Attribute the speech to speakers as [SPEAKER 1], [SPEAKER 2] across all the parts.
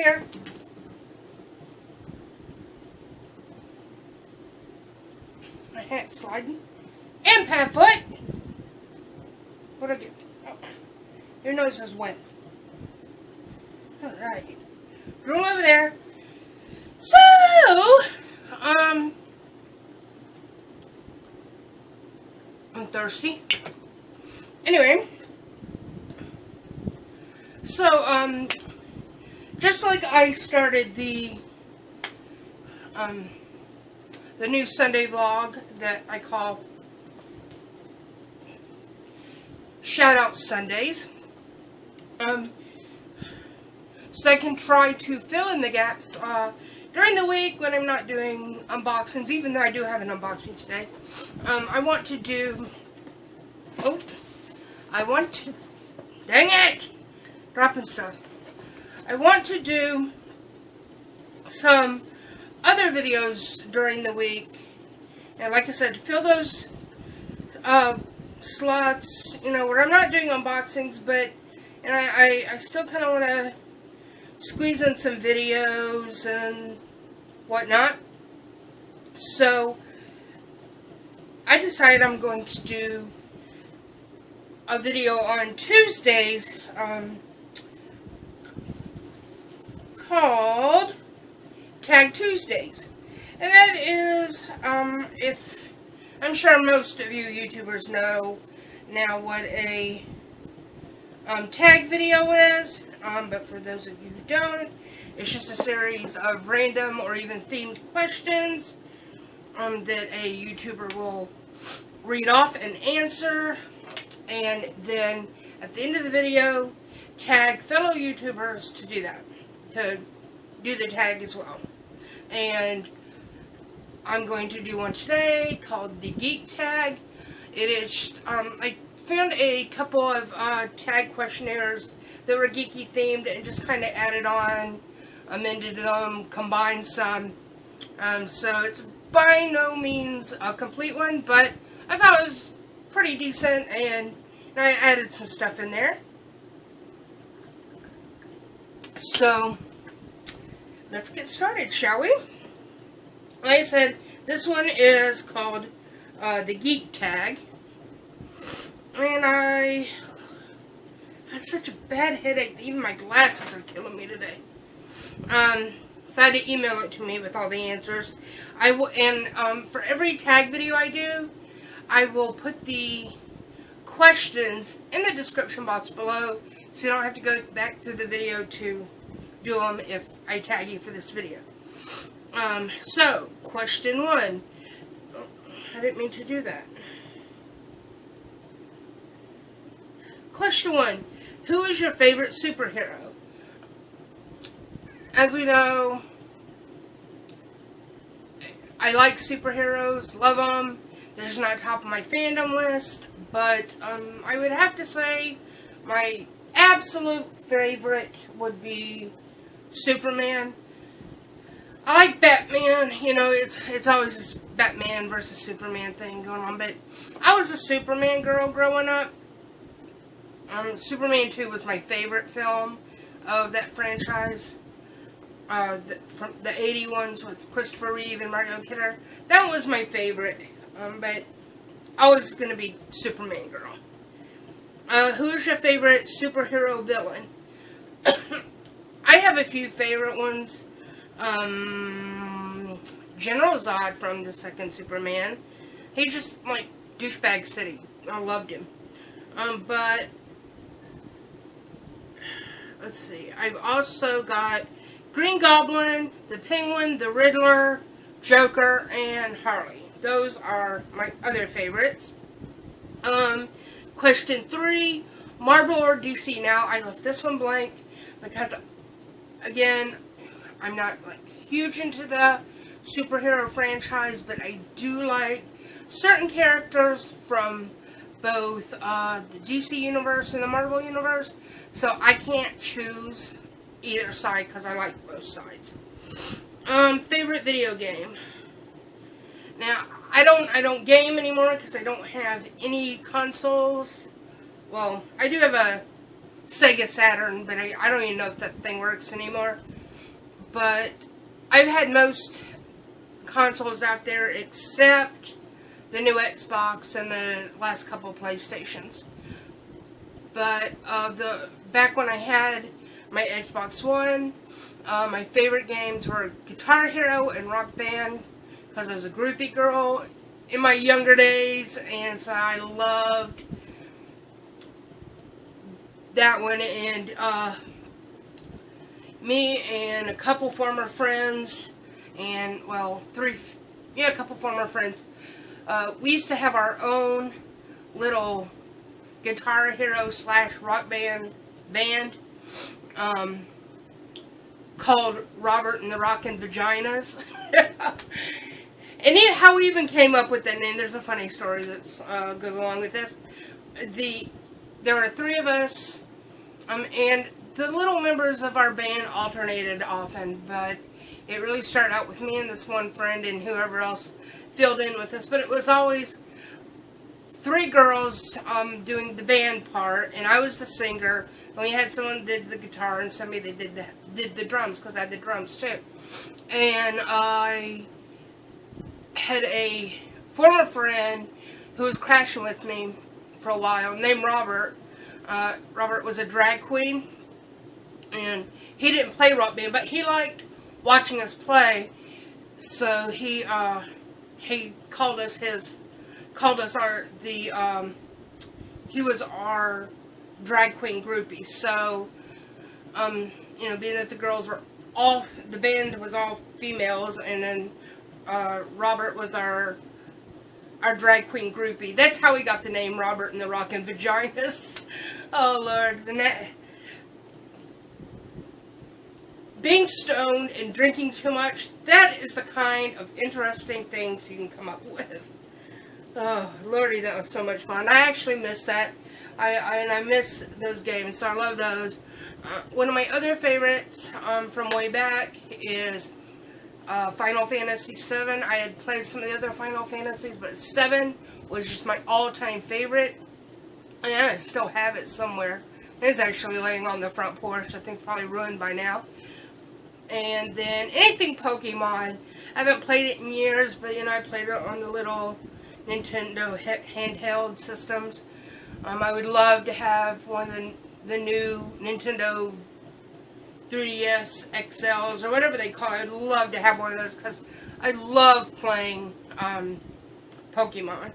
[SPEAKER 1] here. My hat sliding. And Padfoot. What'd I do? Oh, your nose is wet. Alright. Roll over there. So, I'm thirsty. Anyway. So, just like I started the new Sunday vlog that I call Shout Out Sundays, so I can try to fill in the gaps during the week when I'm not doing unboxings, even though I do have an unboxing today. I want to do, dang it, dropping stuff. I want to do some other videos during the week, and like I said, fill those slots, you know, where I'm not doing unboxings, but and I still kind of want to squeeze in some videos and whatnot. So I decided I'm going to do a video on Tuesdays called Tag Tuesdays, and that is if I'm sure most of you YouTubers know now what a tag video is, but for those of you who don't, it's just a series of random or even themed questions that a YouTuber will read off and answer, and then at the end of the video tag fellow YouTubers to do that, to do the tag as well. And I'm going to do one today called the Geek Tag. It is, I found a couple of tag questionnaires that were geeky themed and just kind of added on, amended them, combined some. So it's by no means a complete one, but I thought it was pretty decent, and I added some stuff in there. So let's get started, shall we? Like I said, this one is called the Geek Tag, and I have such a bad headache that even my glasses are killing me today. So I had to email it to me with all the answers. For every tag video I do, I will put the questions in the description box below, so you don't have to go back through the video to do them if I tag you for this video. So, question 1. Oh, I didn't mean to do that. Question 1. Who is your favorite superhero? As we know, I like superheroes, love them. They're just not top of my fandom list, but I would have to say my absolute favorite would be Superman. I like Batman, you know, it's always this Batman versus Superman thing going on, but I was a Superman girl growing up. Superman 2 was my favorite film of that franchise. From the 80 ones with Christopher Reeve and Mario Kidder. That was my favorite, but I was going to be Superman girl. Who is your favorite superhero villain? I have a few favorite ones. General Zod from the second Superman. He just, like, douchebag city. I loved him. But, let's see. I've also got Green Goblin, the Penguin, the Riddler, Joker, and Harley. Those are my other favorites. Question 3. Marvel or DC? Now, I left this one blank because, again, I'm not, like, huge into the superhero franchise, but I do like certain characters from both the DC universe and the Marvel universe, so I can't choose either side because I like both sides. Favorite video game? Now, I don't game anymore because I don't have any consoles. Well, I do have a Sega Saturn, but I don't even know if that thing works anymore. But I've had most consoles out there except the new Xbox and the last couple of PlayStations. But back when I had my Xbox One, my favorite games were Guitar Hero and Rock Band, because I was a groupie girl in my younger days, and so I loved that one. And me and a couple former friends, and well, a couple former friends, we used to have our own little Guitar Hero / Rock Band called Robert and the Rockin' Vaginas. And how we even came up with that name, there's a funny story that goes along with this. There were 3 of us, and the little members of our band alternated often, but it really started out with me and this one friend and whoever else filled in with us. But it was always 3 girls doing the band part, and I was the singer, and we had someone that did the guitar and somebody that did the drums, because I had the drums too. And I had a former friend who was crashing with me for a while, named Robert. Robert was a drag queen, and he didn't play Rock Band, but he liked watching us play, so he called us he was our drag queen groupie. So, being that the band was all females, and then Robert was our drag queen groupie. That's how we got the name Robert and the Rockin' Vaginas. Oh Lord, being stoned and drinking too much, that is the kind of interesting things you can come up with. Oh, Lordy, that was so much fun. I actually miss that. I miss those games, so I love those. One of my other favorites from way back is Final Fantasy VII. I had played some of the other Final Fantasies, but 7 was just my all-time favorite. And I still have it somewhere. It's actually laying on the front porch. I think probably ruined by now. And then anything Pokemon. I haven't played it in years, but I played it on the little Nintendo handheld systems. I would love to have one of the new Nintendo 3DS XLs or whatever they call it. I'd love to have one of those because I love playing Pokemon.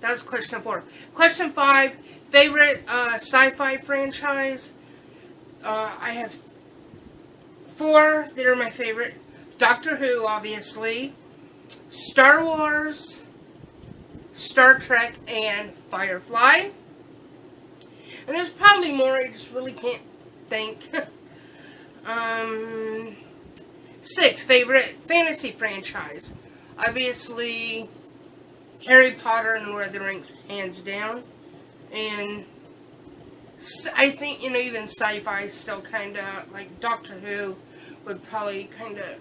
[SPEAKER 1] That was question 4. Question 5, favorite sci-fi franchise. I have 4 that are my favorite. Doctor Who, obviously. Star Wars, Star Trek, and Firefly. And there's probably more, I just really can't think. 6, favorite fantasy franchise. Obviously, Harry Potter and Lord of the Rings, hands down. And I think, even sci-fi is still kind of, like Doctor Who would probably kind of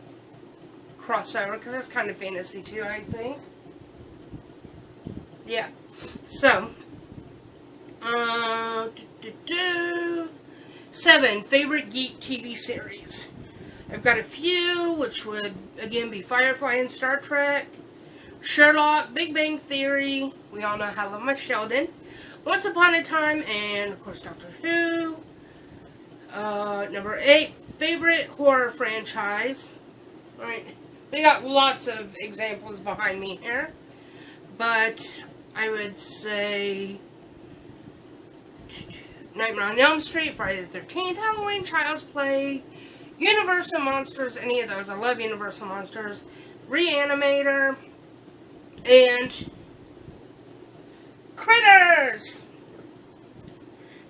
[SPEAKER 1] cross over, because that's kind of fantasy too, I think. Yeah. So, 7, favorite geek TV series. I've got a few, which would, again, be Firefly and Star Trek, Sherlock, Big Bang Theory, we all know how I love my Sheldon, Once Upon a Time, and, of course, Doctor Who. Number 8, favorite horror franchise. Alright, we got lots of examples behind me here, but I would say Nightmare on Elm Street, Friday the 13th, Halloween, Child's Play, Universal Monsters, any of those. I love Universal Monsters. Reanimator, and Critters!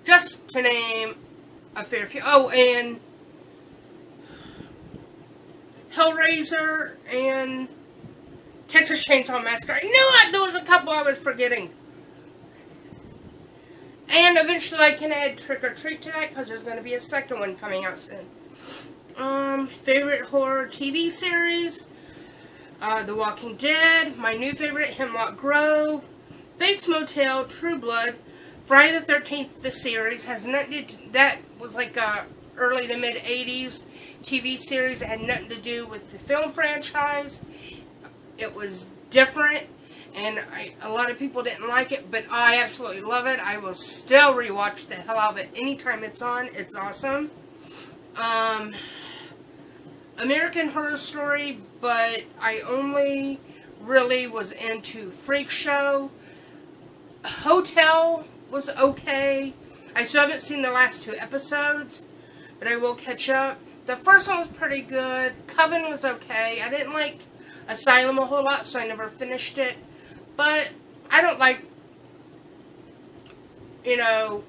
[SPEAKER 1] Just to name a fair few. Oh, and Hellraiser and Texas Chainsaw Massacre. I knew there was a couple I was forgetting. And eventually I can add Trick or Treat to that, because there's going to be a second one coming out soon. Favorite horror TV series. The Walking Dead. My new favorite, Hemlock Grove. Bates Motel, True Blood, Friday the 13th, the series, has nothing to do, that was like a early to mid 80s TV series. It had nothing to do with the film franchise. It was different, and a lot of people didn't like it, but I absolutely love it. I will still rewatch the hell out of it anytime it's on. It's awesome. American Horror Story, but I only really was into Freak Show. Hotel was okay. I still haven't seen the last 2 episodes, but I will catch up. The first one was pretty good. Coven was okay. I didn't like Asylum a whole lot, so I never finished it. But I don't like, you know,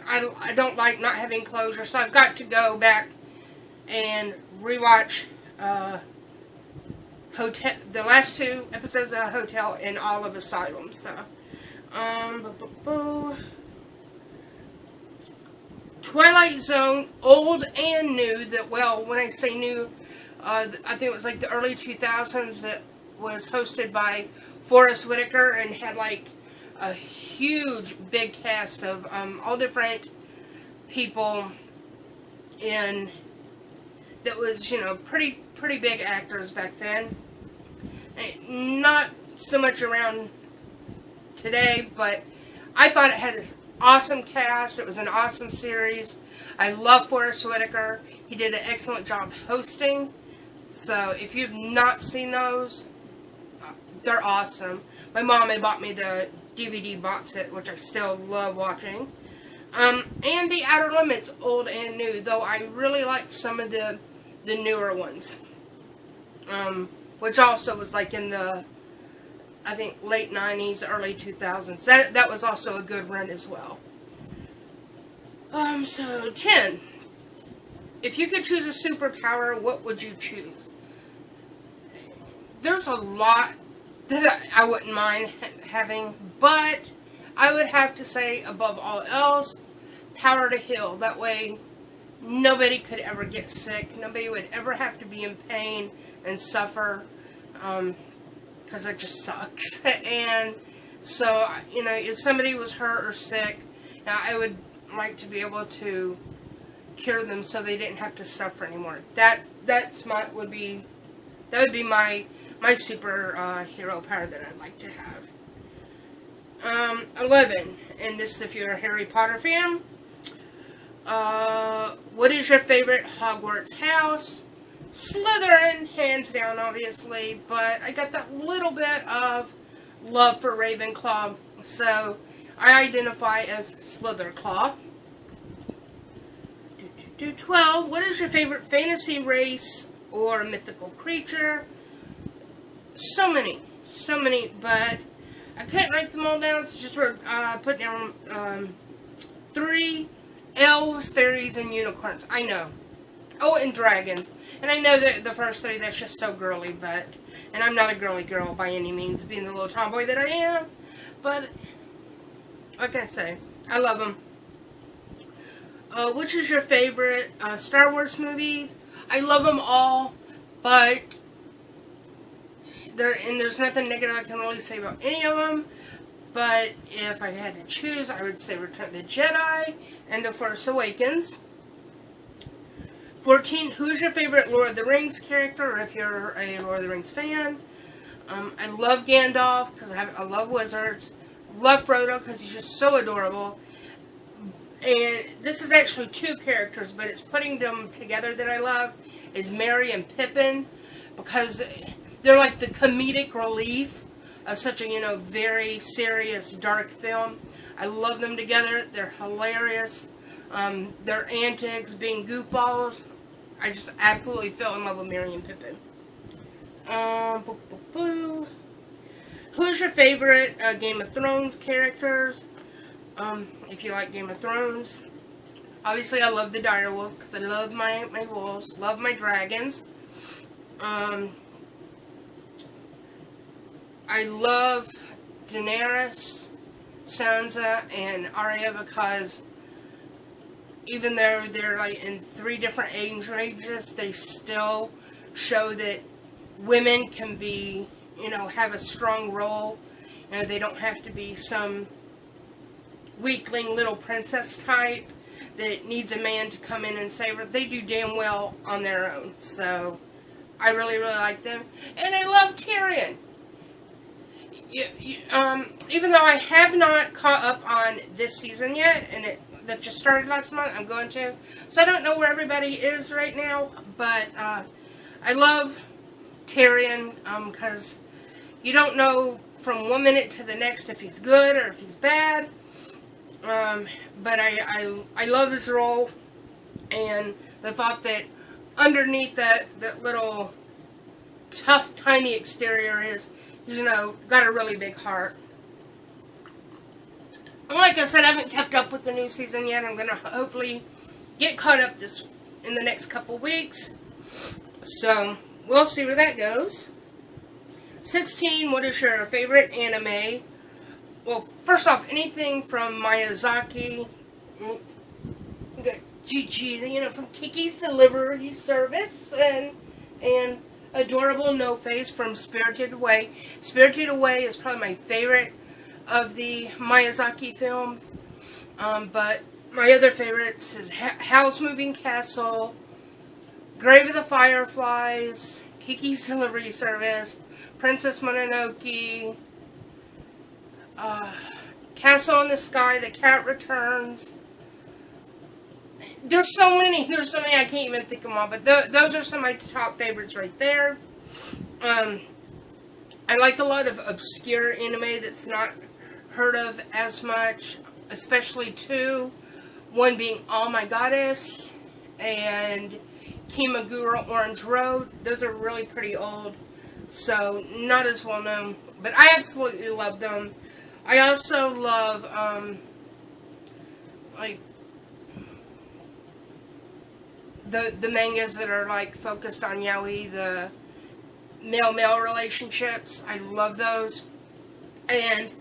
[SPEAKER 1] I don't like not having closure, so I've got to go back and rewatch Hotel, the last 2 episodes of Hotel and all of Asylum. So, Twilight Zone, old and new. That, well, when I say new, I think it was like the early 2000s. That was hosted by Forrest Whitaker and had like a huge big cast of all different people in. That was, you know, pretty big actors back then. Not so much around today, but I thought it had an awesome cast. It was an awesome series. I love Forrest Whitaker. He did an excellent job hosting. So if you've not seen those, they're awesome. My mom had bought me the DVD box set, which I still love watching. And The Outer Limits, old and new, though I really liked some of the newer ones. Which also was like in the, I think, late 90s, early 2000s. That was also a good run as well. So 10. If you could choose a superpower, what would you choose? There's a lot that I wouldn't mind having, but I would have to say, above all else, power to heal. That way, nobody could ever get sick. Nobody would ever have to be in pain and suffer, because that just sucks. And so, you know, if somebody was hurt or sick, I would like to be able to cure them so they didn't have to suffer anymore. That would be my super hero power that I'd like to have. 11, and this if you're a Harry Potter fan. What is your favorite Hogwarts house? Slytherin, hands down, obviously, but I got that little bit of love for Ravenclaw, so I identify as Slytherclaw. 12, what is your favorite fantasy race or mythical creature? So many, but I couldn't write them all down, so just put down 3. Elves, fairies, and unicorns. I know. Oh, and dragons. And I know that the first 3, that's just so girly, but... And I'm not a girly girl by any means, being the little tomboy that I am. But, what can I say? I love them. Which is your favorite Star Wars movie? I love them all, but... there's nothing negative I can really say about any of them. But if I had to choose, I would say Return of the Jedi and The Force Awakens. 14, who is your favorite Lord of the Rings character, or if you're a Lord of the Rings fan? I love Gandalf, because I love wizards. Love Frodo, because he's just so adorable. And this is actually 2 characters, but it's putting them together that I love, is Merry and Pippin, because they're like the comedic relief of such a, you know, very serious, dark film. I love them together. They're hilarious. Their antics, being goofballs. I just absolutely fell in love with Merry and Pippin. Who's your favorite Game of Thrones characters? If you like Game of Thrones. Obviously, I love the direwolves, because I love my wolves. Love my dragons. I love Daenerys, Sansa, and Arya, because even though they're like in 3 different age ranges, they still show that women can be, you know, have a strong role. You know, they don't have to be some weakling little princess type that needs a man to come in and save her. They do damn well on their own. So, I really, really like them. And I love Tyrion. Even though I have not caught up on this season yet, and that just started last month, I'm going to. So I don't know where everybody is right now, but I love Tyrion because you don't know from one minute to the next if he's good or if he's bad. But I love his role, and the thought that underneath that little tough, tiny exterior is, you know, got a really big heart. Like I said, I haven't kept up with the new season yet. I'm going to hopefully get caught up in the next couple weeks. So, we'll see where that goes. 16, what is your favorite anime? Well, first off, anything from Miyazaki. We got Gigi, you know, from Kiki's Delivery Service, and adorable No Face from Spirited Away. Spirited Away is probably my favorite of the Miyazaki films. But my other favorites is Howl's Moving Castle, Grave of the Fireflies, Kiki's Delivery Service, Princess Mononoke, Castle in the Sky, The Cat Returns. There's so many I can't even think of them all, but those are some of my top favorites right there. I like a lot of obscure anime that's not heard of as much, especially two. One being All My Goddess and Kimagura Orange Road. Those are really pretty old, so not as well known, but I absolutely love them. I also love, like, the mangas that are, like, focused on yaoi, the male-male relationships. I love those. And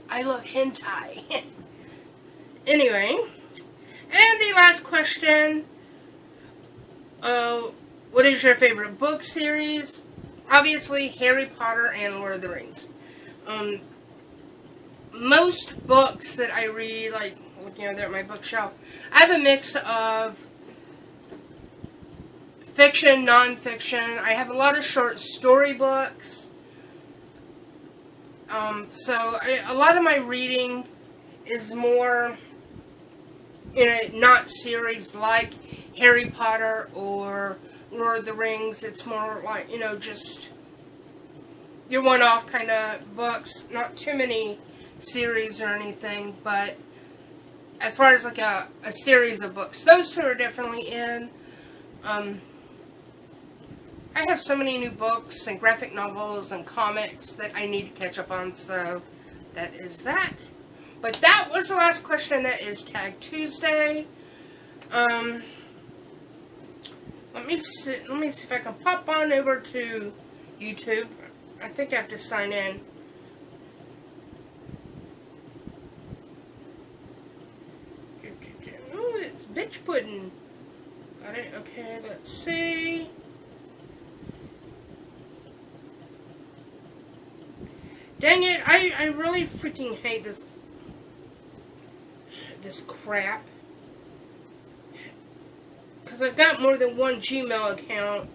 [SPEAKER 1] I love hentai. Anyway, and the last question, what is your favorite book series? Obviously, Harry Potter and Lord of the Rings. Most books that I read, like, looking over there at my bookshelf, I have a mix of fiction, non-fiction. I have a lot of short story books. So a lot of my reading is more in a not series like Harry Potter or Lord of the Rings. It's more like, you know, just your one-off kind of books. Not too many series or anything, but as far as like a series of books, those two are definitely in. I have so many new books and graphic novels and comics that I need to catch up on, so that is that. But that was the last question. That is Tag Tuesday. Let me see if I can pop on over to YouTube. I think I have to sign in. Oh, it's bitch pudding. Got it? Okay, let's see. Dang it, I really freaking hate this crap. Because I've got more than one Gmail account.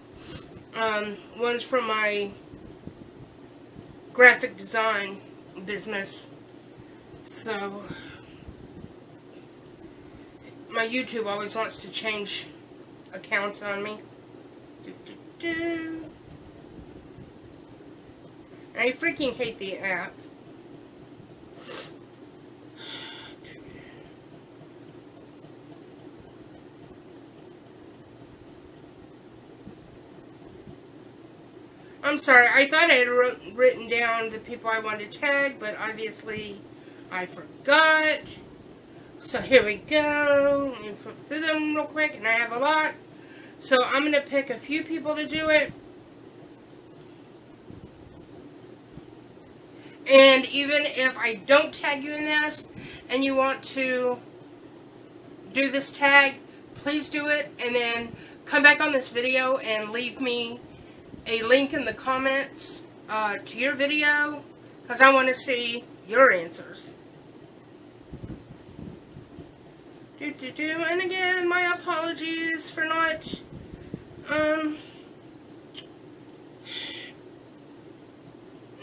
[SPEAKER 1] One's from my graphic design business. So, my YouTube always wants to change accounts on me. I freaking hate the app. I'm sorry, I thought I had written down the people I wanted to tag, but obviously I forgot. So here we go. Let me flip through them real quick, and I have a lot. So I'm going to pick a few people to do it. And even if I don't tag you in this, and you want to do this tag, please do it, and then come back on this video and leave me a link in the comments to your video, because I want to see your answers. And again, my apologies for not,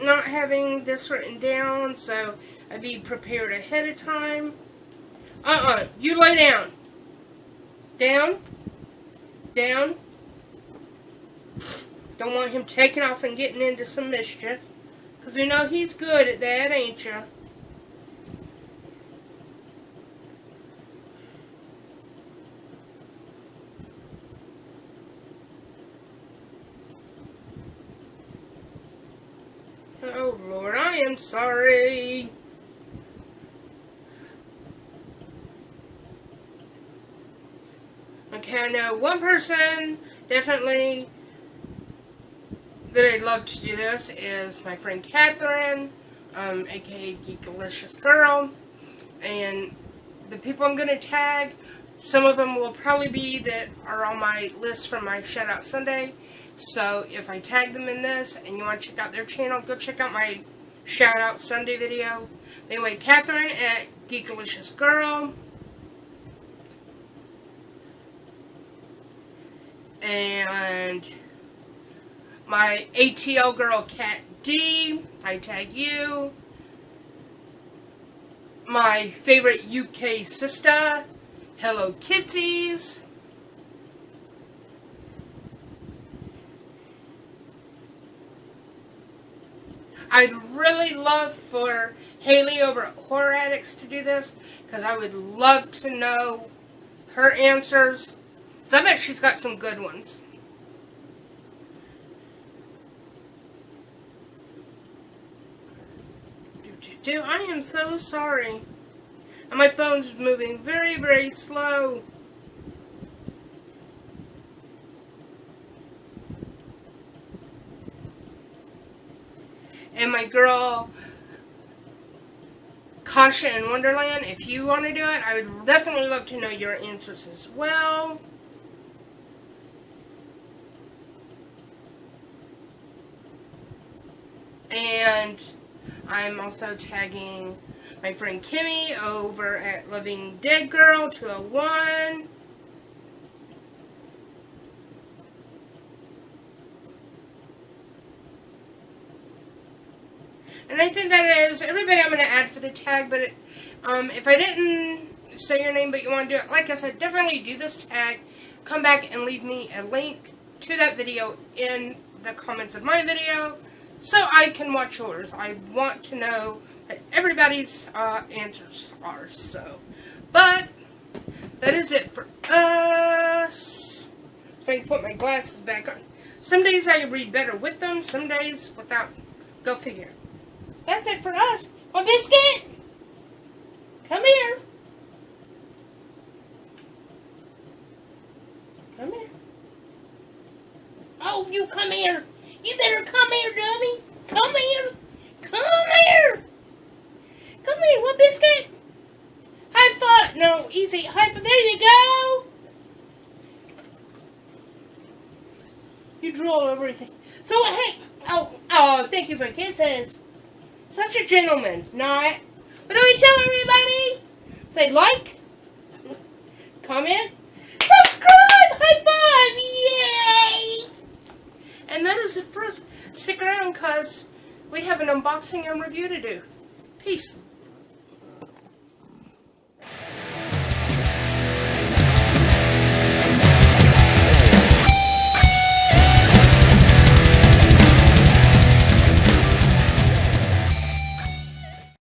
[SPEAKER 1] not having this written down, so I'd be prepared ahead of time. You lay down. Down. Down. Don't want him taking off and getting into some mischief. Because we know he's good at that, ain't you? Oh, Lord, I am sorry. Okay, I know one person definitely that I'd love to do this is my friend Catherine, aka Geekalicious Girl. And the people I'm going to tag, some of them will probably be that are on my list from my Shout Out Sunday. So if I tag them in this and you want to check out their channel, go check out my Shout Out Sunday video. Anyway, Catherine at Geekalicious Girl. And my ATL girl, Cat D, I tag you. My favorite UK sister, Hello Kitsies. I'd really love for Haley over at Horror Addicts to do this, because I would love to know her answers. So I bet she's got some good ones. I am so sorry. And my phone's moving very, very slow. And my girl, Kasha in Wonderland, if you want to do it, I would definitely love to know your answers as well. And I'm also tagging my friend Kimmy over at Living Dead Girl 201. And I think that is everybody I'm going to add for the tag. But if I didn't say your name but you want to do it, like I said, definitely do this tag. Come back and leave me a link to that video in the comments of my video, so I can watch yours. I want to know what everybody's answers are. So, but that is it for us. If I can put my glasses back on. Some days I read better with them, some days without. Go figure. That's it for us. My biscuit! Come here. Come here. Oh, you come here. You better come here, dummy. Come here. Come here. Come here. What biscuit? High five. No, easy. High five. There you go. You drool over everything. So, hey. Oh, thank you for kisses. Such a gentleman. Not. What do we tell everybody? Say like. Comment. Subscribe. High five. Yay. And that is it for us. Stick around because we have an unboxing and review to do. Peace.